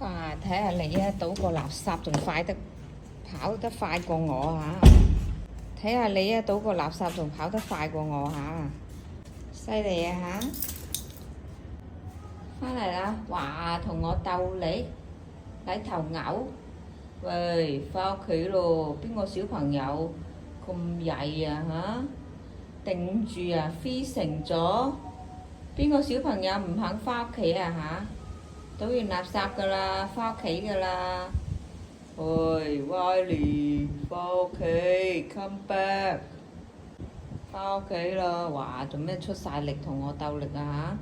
哇！睇下你啊，倒個垃圾仲跑得快過我嚇！睇下你啊，倒個垃圾仲跑得快過我嚇！犀利啊嚇！翻嚟啦！哇，同我鬥你頭牛！喂，翻屋企咯！邊個小朋友咁曳啊嚇？頂住啊，飛成咗！邊個小朋友唔肯翻屋企啊嚇？倒完垃圾㗎啦，翻屋企㗎啦！喂，Wiley，翻屋企 ，come back，翻屋企啦！哇，做咩出晒力同我鬥力啊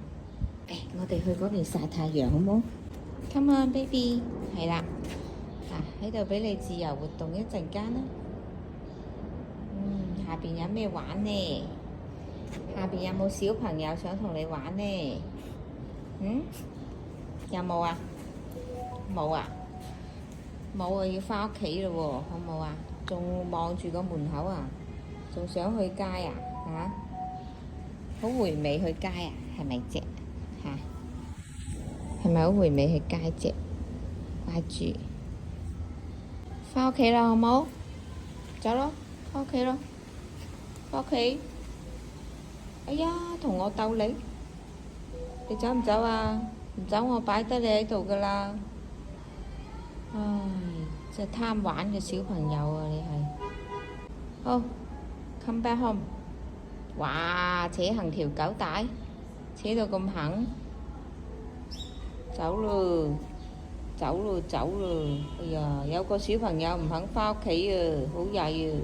嚇？我哋去嗰邊曬太陽好冇 ？Come on baby，係啦，喺度俾你自由活動一陣間啦。下邊有咩玩呢？下邊有冇小朋友想同你玩呢？有冇啊？冇啊？冇啊！要返屋企咯喎，好冇啊？仲望住個門口啊？仲想去街啊？好回味去街啊？係咪啫？係咪好回味去街啫？掛住返屋企啦，好冇？走咯，返屋企咯，返屋企！哎呀，同我鬥你，你走唔走啊？唔走，我擺低你喺度㗎啦！唉，真係貪玩嘅小朋友啊！你係好 come back home。哇！扯行條狗帶，扯到咁狠，走咯，走咯，走咯！哎呀，有個小朋友唔肯返屋企啊，好曳啊！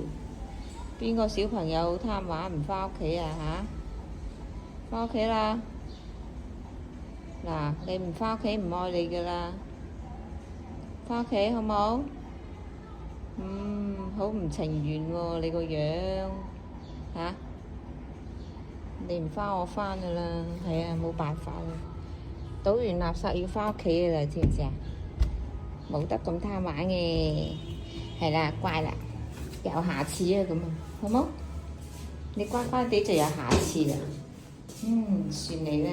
邊個小朋友貪玩唔返屋企啊？返屋企啦！嗱，你唔返屋企唔愛你㗎啦，返屋企好冇？好唔情願喎，你個樣你唔返我返㗎啦，係啊，冇辦法啦，倒完垃圾要返屋企㗎啦，知唔知啊？冇得咁貪玩嘅，係啦，乖啦，有下次啊咁啊，好冇？你乖乖地就有下次啦，算你啦。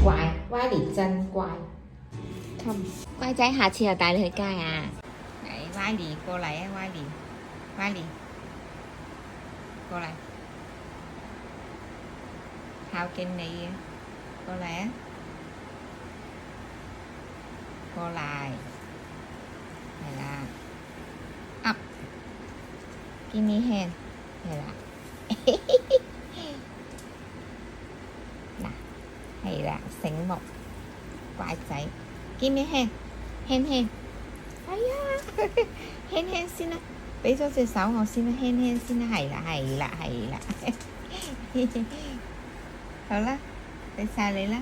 乖，Wiley真乖。Come，乖仔，下次又帶你去街啊！嚟，Wiley過嚟啊，Wiley，過嚟，孝敬你啊！過嚟啊！過嚟，係啦，Up，give me hand，係啦。係啦，醒目，乖仔 ，give me hand，哎呀，hand 先啦，俾咗隻手我先啦，hand 先啦，係啦，好啦，俾晒你啦。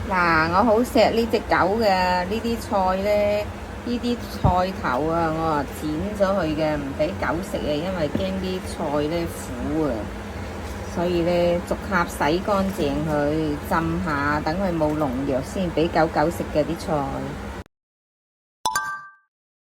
嗱，我好錫呢隻狗嘅，呢啲菜咧，呢啲菜頭啊，我剪咗佢嘅，唔俾狗食啊，因為驚啲菜咧苦啊。所以咧，逐盒洗乾淨佢，浸下，等佢冇農藥先俾狗狗食嘅啲菜。